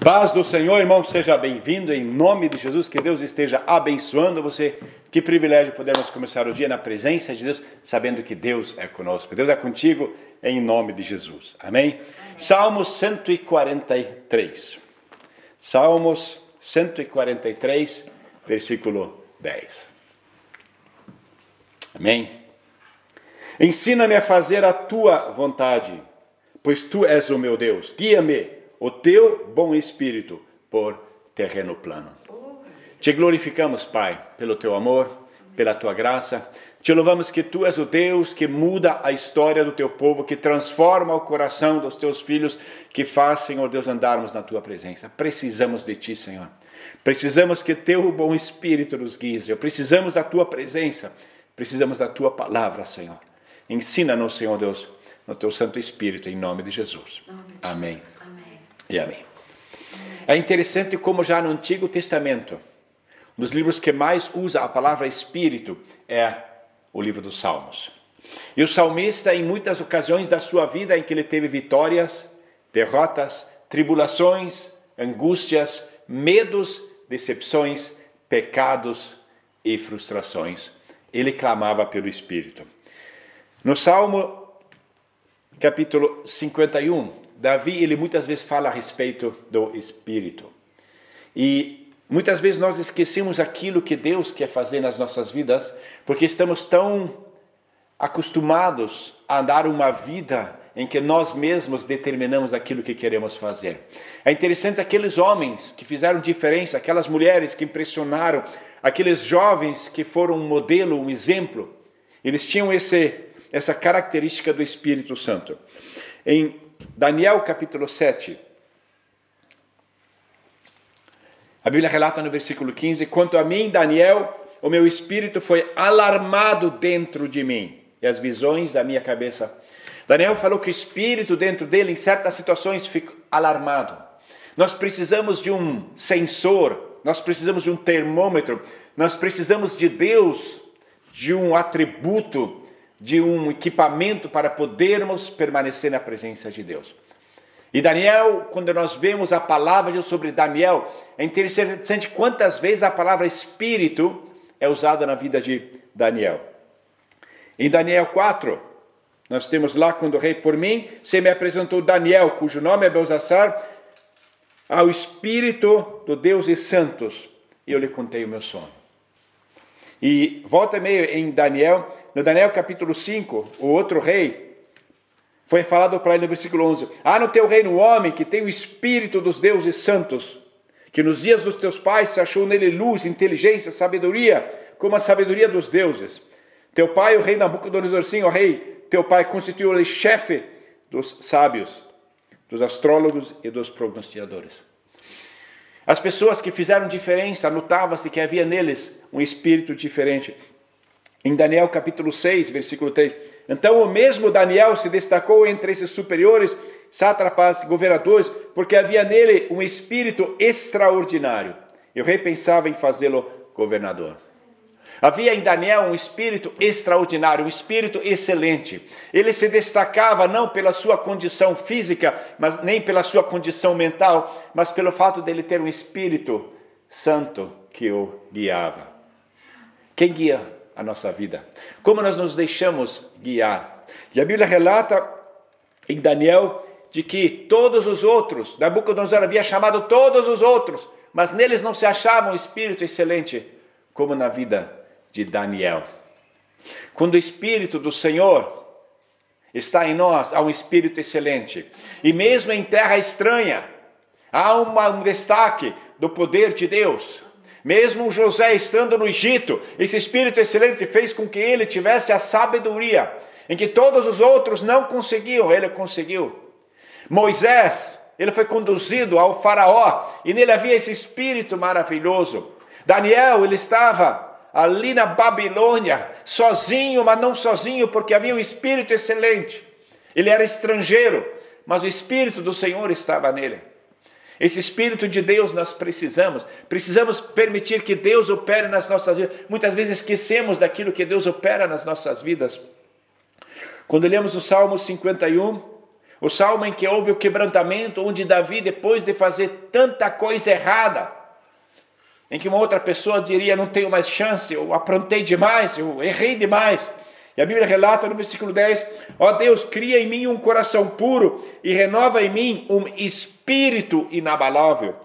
Paz do Senhor, irmão, seja bem-vindo em nome de Jesus, que Deus esteja abençoando você. Que privilégio podermos começar o dia na presença de Deus, sabendo que Deus é conosco. Deus é contigo em nome de Jesus. Amém? Salmos 143. Salmos 143, versículo 10. Amém? Ensina-me a fazer a tua vontade, pois tu és o meu Deus. Guia-me o teu bom espírito por terreno plano. Te glorificamos, Pai, pelo teu amor, pela tua graça. Te louvamos que tu és o Deus que muda a história do teu povo, que transforma o coração dos teus filhos, que faz, Senhor Deus, andarmos na tua presença. Precisamos de ti, Senhor. Precisamos que teu bom espírito nos guie. Precisamos da tua presença. Precisamos da tua palavra, Senhor. Ensina-nos, Senhor Deus, no teu Santo Espírito, em nome de Jesus. Amém. E amém. É interessante como já no Antigo Testamento, um dos livros que mais usa a palavra Espírito é o livro dos Salmos. E o salmista, em muitas ocasiões da sua vida em que ele teve vitórias, derrotas, tribulações, angústias, medos, decepções, pecados e frustrações, ele clamava pelo Espírito. No Salmo capítulo 51, Davi, ele muitas vezes fala a respeito do Espírito. E muitas vezes nós esquecemos aquilo que Deus quer fazer nas nossas vidas, porque estamos tão acostumados a andar uma vida em que nós mesmos determinamos aquilo que queremos fazer. É interessante aqueles homens que fizeram diferença, aquelas mulheres que impressionaram, aqueles jovens que foram um modelo, um exemplo. Eles tinham essa característica do Espírito Santo. Em Daniel capítulo 7, a Bíblia relata no versículo 15: quanto a mim, Daniel, o meu espírito foi alarmado dentro de mim, e as visões da minha cabeça. Daniel falou que o espírito dentro dele, em certas situações, fica alarmado. Nós precisamos de um sensor, nós precisamos de um termômetro, nós precisamos de Deus, de um atributo, de um equipamento para podermos permanecer na presença de Deus. E Daniel, quando nós vemos a palavra sobre Daniel, é interessante quantas vezes a palavra Espírito é usada na vida de Daniel. Em Daniel 4, nós temos lá quando o rei, por mim, se me apresentou Daniel, cujo nome é Belsassar, ao Espírito do Deus e Santos, e eu lhe contei o meu sonho. E volta meio em Daniel, no Daniel capítulo 5, o outro rei, foi falado para ele no versículo 11, há no teu reino um homem que tem o Espírito dos deuses santos, que nos dias dos teus pais se achou nele luz, inteligência, sabedoria, como a sabedoria dos deuses. Teu pai, o rei Nabucodonosor, sim, o rei, teu pai constituiu-lhe chefe dos sábios, dos astrólogos e dos prognosticadores. As pessoas que fizeram diferença, notava-se que havia neles um espírito diferente. Em Daniel capítulo 6, versículo 3, então o mesmo Daniel se destacou entre esses superiores, sátrapas, governadores, porque havia nele um espírito extraordinário. E o rei pensava em fazê-lo governador. Havia em Daniel um espírito extraordinário, um espírito excelente. Ele se destacava não pela sua condição física, mas nem pela sua condição mental, mas pelo fato dele ter um espírito santo que o guiava. Quem guia a nossa vida? Como nós nos deixamos guiar? E a Bíblia relata em Daniel de que todos os outros, Nabucodonosor havia chamado todos os outros, mas neles não se achava um espírito excelente como na vida de Daniel. Quando o Espírito do Senhor está em nós, há um Espírito excelente. E mesmo em terra estranha, há um destaque do poder de Deus. Mesmo José estando no Egito, esse Espírito excelente fez com que ele tivesse a sabedoria, em que todos os outros não conseguiam, ele conseguiu. Moisés, ele foi conduzido ao faraó, e nele havia esse Espírito maravilhoso. Daniel, ele estava ali na Babilônia, sozinho, mas não sozinho, porque havia um espírito excelente. Ele era estrangeiro, mas o Espírito do Senhor estava nele. Esse Espírito de Deus nós precisamos permitir que Deus opere nas nossas vidas. Muitas vezes esquecemos daquilo que Deus opera nas nossas vidas. Quando lemos o Salmo 51, O salmo em que houve o quebrantamento, onde Davi, depois de fazer tanta coisa errada, em que uma outra pessoa diria, não tenho mais chance, eu aprontei demais, eu errei demais. E a Bíblia relata no versículo 10, ó Deus, cria em mim um coração puro e renova em mim um espírito inabalável.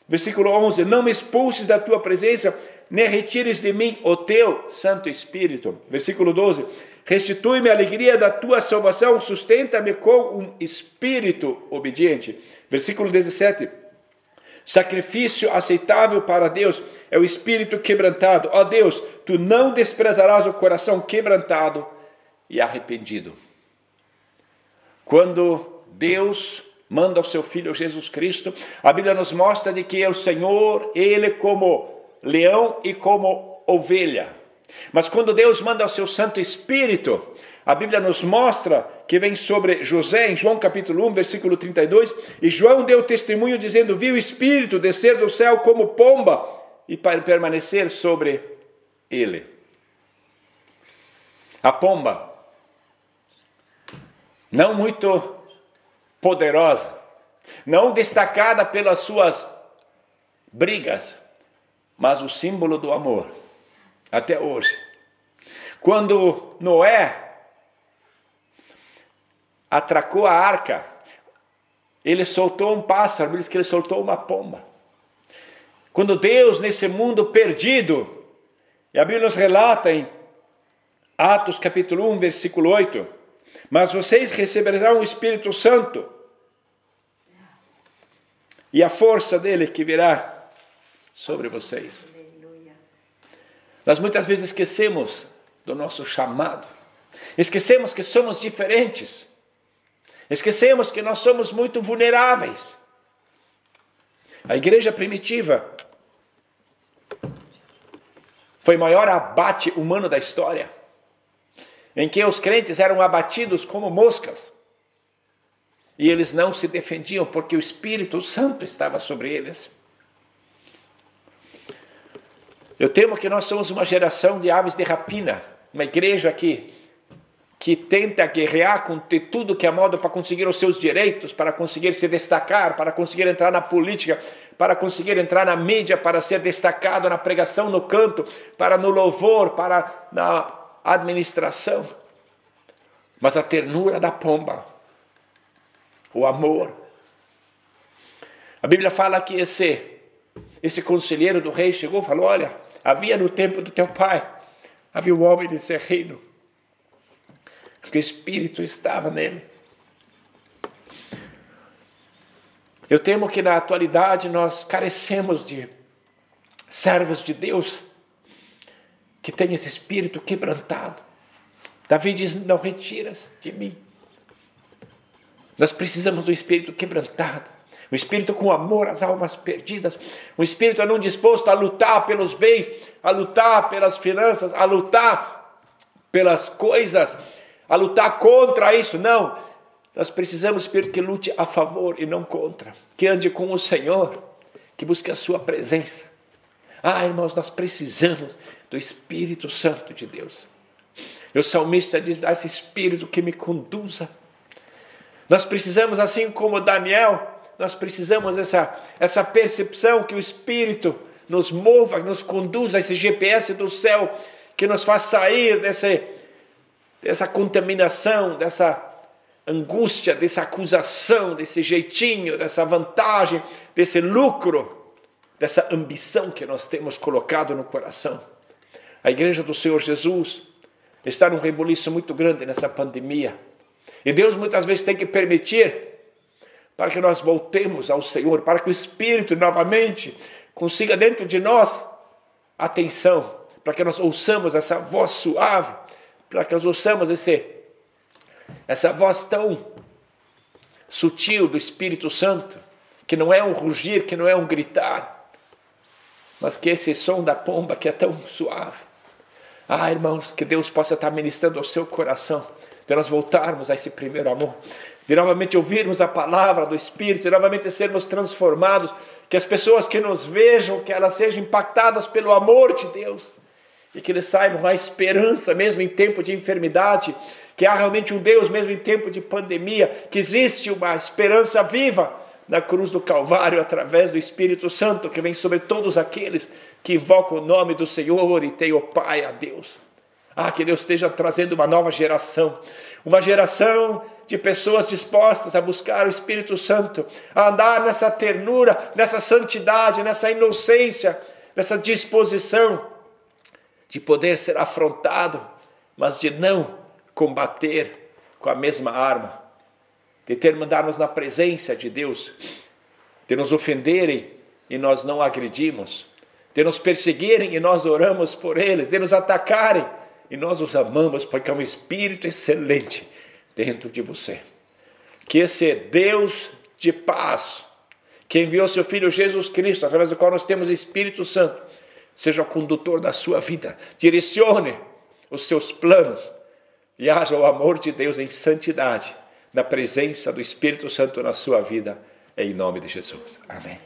Versículo 11, não me expulses da tua presença, nem retires de mim o teu Santo Espírito. Versículo 12, restitui-me a alegria da tua salvação, sustenta-me com um espírito obediente. Versículo 17, sacrifício aceitável para Deus é o espírito quebrantado. Ó Deus, tu não desprezarás o coração quebrantado e arrependido. Quando Deus manda o seu Filho Jesus Cristo, a Bíblia nos mostra de que é o Senhor, Ele como leão e como ovelha. Mas quando Deus manda o seu Santo Espírito, a Bíblia nos mostra que vem sobre José, em João capítulo 1, versículo 32, e João deu testemunho dizendo, viu o Espírito descer do céu como pomba e permanecer sobre ele. A pomba, não muito poderosa, não destacada pelas suas brigas, mas o símbolo do amor, até hoje. Quando Noé atracou a arca, ele soltou um pássaro, diz que ele soltou uma pomba. Quando Deus, nesse mundo perdido, e a Bíblia nos relata em Atos capítulo 1, versículo 8, mas vocês receberão o Espírito Santo e a força dele que virá sobre vocês. Nós muitas vezes esquecemos do nosso chamado, esquecemos que somos diferentes, esquecemos que nós somos muito vulneráveis. A igreja primitiva foi o maior abate humano da história, em que os crentes eram abatidos como moscas, e eles não se defendiam porque o Espírito Santo estava sobre eles. Eu temo que nós somos uma geração de aves de rapina, uma igreja que tenta guerrear com tudo que é modo para conseguir os seus direitos, para conseguir se destacar, para conseguir entrar na política, para conseguir entrar na mídia, para ser destacado na pregação, no canto, para no louvor, para na administração. Mas a ternura da pomba, o amor. A Bíblia fala que esse conselheiro do rei chegou e falou, olha, havia no tempo do teu pai, havia um homem desse reino, porque o Espírito estava nele. Eu temo que na atualidade nós carecemos de servos de Deus que têm esse espírito quebrantado. Davi diz, não retiras de mim. Nós precisamos do espírito quebrantado, um espírito com amor às almas perdidas, um espírito não disposto a lutar pelos bens, a lutar pelas finanças, a lutar pelas coisas, a lutar contra isso. Não, nós precisamos de um espírito que lute a favor e não contra, que ande com o Senhor, que busque a sua presença. Irmãos, nós precisamos do Espírito Santo de Deus. O salmista diz, esse Espírito que me conduza. Nós precisamos, assim como Daniel, nós precisamos essa percepção que o Espírito nos mova, nos conduza, esse GPS do céu, que nos faz sair dessa contaminação, dessa angústia, dessa acusação, desse jeitinho, dessa vantagem, desse lucro, dessa ambição que nós temos colocado no coração. A igreja do Senhor Jesus está num rebuliço muito grande nessa pandemia. E Deus muitas vezes tem que permitir para que nós voltemos ao Senhor, para que o Espírito novamente consiga dentro de nós atenção, para que nós ouçamos essa voz suave, para que nós ouçamos essa voz tão sutil do Espírito Santo, que não é um rugir, que não é um gritar, mas que esse som da pomba que é tão suave. Irmãos, que Deus possa estar ministrando ao seu coração, de nós voltarmos a esse primeiro amor, de novamente ouvirmos a palavra do Espírito, de novamente sermos transformados, que as pessoas que nos vejam, que elas sejam impactadas pelo amor de Deus, e que eles saibam a esperança mesmo em tempo de enfermidade, que há realmente um Deus mesmo em tempo de pandemia, que existe uma esperança viva na cruz do Calvário através do Espírito Santo que vem sobre todos aqueles que invocam o nome do Senhor e têm o Pai, a Deus. Que Deus esteja trazendo uma nova geração, uma geração de pessoas dispostas a buscar o Espírito Santo, a andar nessa ternura, nessa santidade, nessa inocência, nessa disposição de poder ser afrontado, mas de não combater com a mesma arma, de terminarmos na presença de Deus, de nos ofenderem e nós não agredimos, de nos perseguirem e nós oramos por eles, de nos atacarem e nós os amamos, porque é um Espírito excelente dentro de você. Que esse Deus de paz, que enviou seu Filho Jesus Cristo, através do qual nós temos o Espírito Santo, seja o condutor da sua vida, direcione os seus planos e haja o amor de Deus em santidade, na presença do Espírito Santo na sua vida, em nome de Jesus. Amém.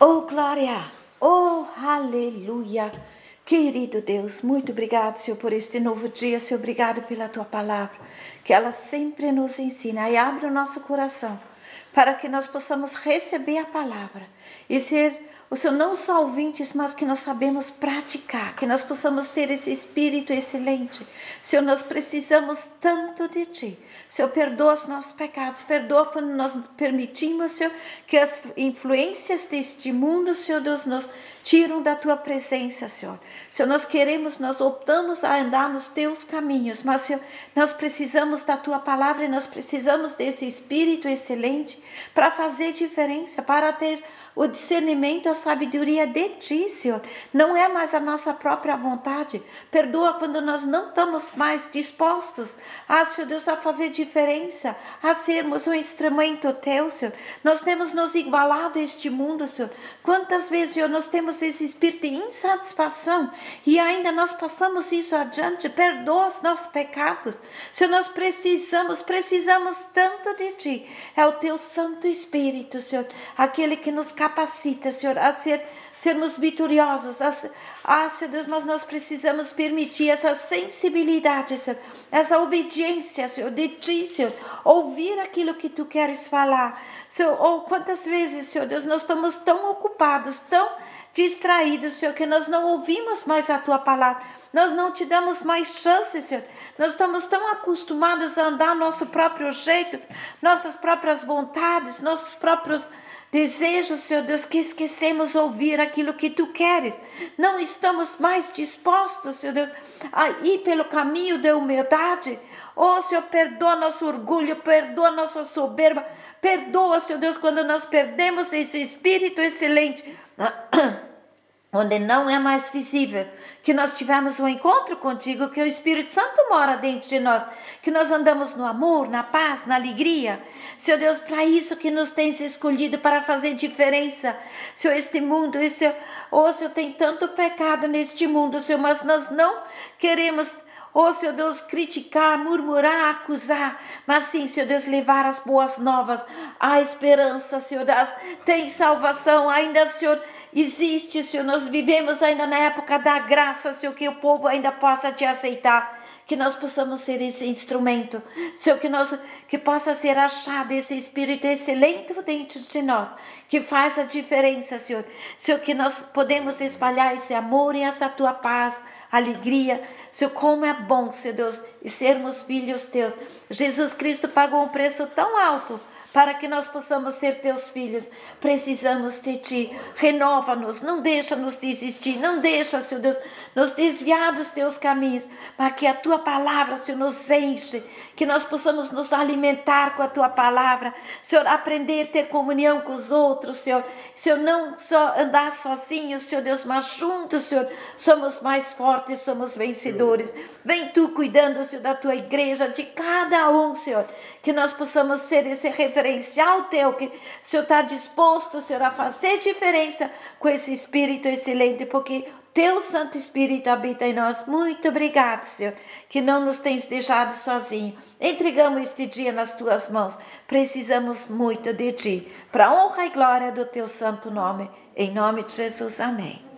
Oh, glória! Oh, aleluia! Querido Deus, muito obrigado, Senhor, por este novo dia, Senhor, obrigado pela Tua palavra, que ela sempre nos ensina e abre o nosso coração, para que nós possamos receber a palavra e ser, o Senhor, não só ouvintes, mas que nós sabemos praticar, que nós possamos ter esse Espírito excelente. Senhor, nós precisamos tanto de Ti. Senhor, perdoa os nossos pecados, perdoa quando nós permitimos, Senhor, que as influências deste mundo, Senhor Deus, nos tiram da Tua presença, Senhor. Senhor, nós optamos a andar nos Teus caminhos, mas, Senhor, nós precisamos da Tua palavra e nós precisamos desse Espírito excelente para fazer diferença, para ter o discernimento, a sabedoria de Ti, Senhor. Não é mais a nossa própria vontade. Perdoa quando nós não estamos mais dispostos Senhor Deus, a fazer diferença, a sermos um instrumento Teu, Senhor. Nós temos nos igualado a este mundo, Senhor. Quantas vezes, Senhor, nós temos esse espírito de insatisfação e ainda nós passamos isso adiante. Perdoa os nossos pecados. Senhor, nós precisamos tanto de Ti. É o Teu Santo Espírito, Senhor, aquele que nos capacita, Senhor, a sermos vitoriosos. Senhor Deus, mas nós precisamos permitir essa sensibilidade, Senhor, essa obediência, Senhor, de Ti, Senhor, ouvir aquilo que Tu queres falar. Senhor, quantas vezes, Senhor Deus, nós estamos tão ocupados, tão distraídos, Senhor, que nós não ouvimos mais a Tua palavra. Nós não Te damos mais chance, Senhor. Nós estamos tão acostumados a andar nosso próprio jeito, nossas próprias vontades, nossos próprios desejos, Senhor Deus, que esquecemos ouvir aquilo que Tu queres. Não estamos mais dispostos, Senhor Deus, a ir pelo caminho da humildade. Senhor, perdoa nosso orgulho, perdoa nossa soberba, perdoa, Senhor Deus, quando nós perdemos esse Espírito excelente, onde não é mais visível, que nós tivemos um encontro contigo, que o Espírito Santo mora dentro de nós, que nós andamos no amor, na paz, na alegria. Senhor Deus, para isso que nos tens escolhido, para fazer diferença. Senhor, este mundo, Senhor, tem tanto pecado neste mundo, Senhor, mas nós não queremos, Senhor Deus, criticar, murmurar, acusar, mas sim, Senhor Deus, levar as boas novas, a esperança, Senhor Deus, tem salvação ainda, Senhor. Existe, Senhor, nós vivemos ainda na época da graça, Senhor, que o povo ainda possa Te aceitar, que nós possamos ser esse instrumento, Senhor, que possa ser achado esse Espírito excelente dentro de nós, que faz a diferença, Senhor, que nós podemos espalhar esse amor e essa Tua paz, alegria, Senhor, como é bom, Senhor Deus, sermos filhos Teus. Jesus Cristo pagou um preço tão alto para que nós possamos ser Teus filhos. Precisamos de Ti. Renova-nos, não deixa-nos desistir, não deixa, Senhor Deus, nos desviar dos Teus caminhos, para que a Tua palavra, Senhor, nos enche, que nós possamos nos alimentar com a Tua palavra, Senhor, aprender a ter comunhão com os outros, Senhor, não só andar sozinhos, Senhor Deus, mas juntos, Senhor, somos mais fortes, somos vencedores. Vem Tu cuidando, Senhor, da Tua igreja, de cada um, Senhor, que nós possamos ser esse referencial Teu, que o Senhor está disposto, Senhor, a fazer diferença com esse Espírito excelente, porque Teu Santo Espírito habita em nós. Muito obrigado, Senhor, que não nos tens deixado sozinho. Entregamos este dia nas tuas mãos. Precisamos muito de ti, para a honra e glória do teu santo nome. Em nome de Jesus, amém.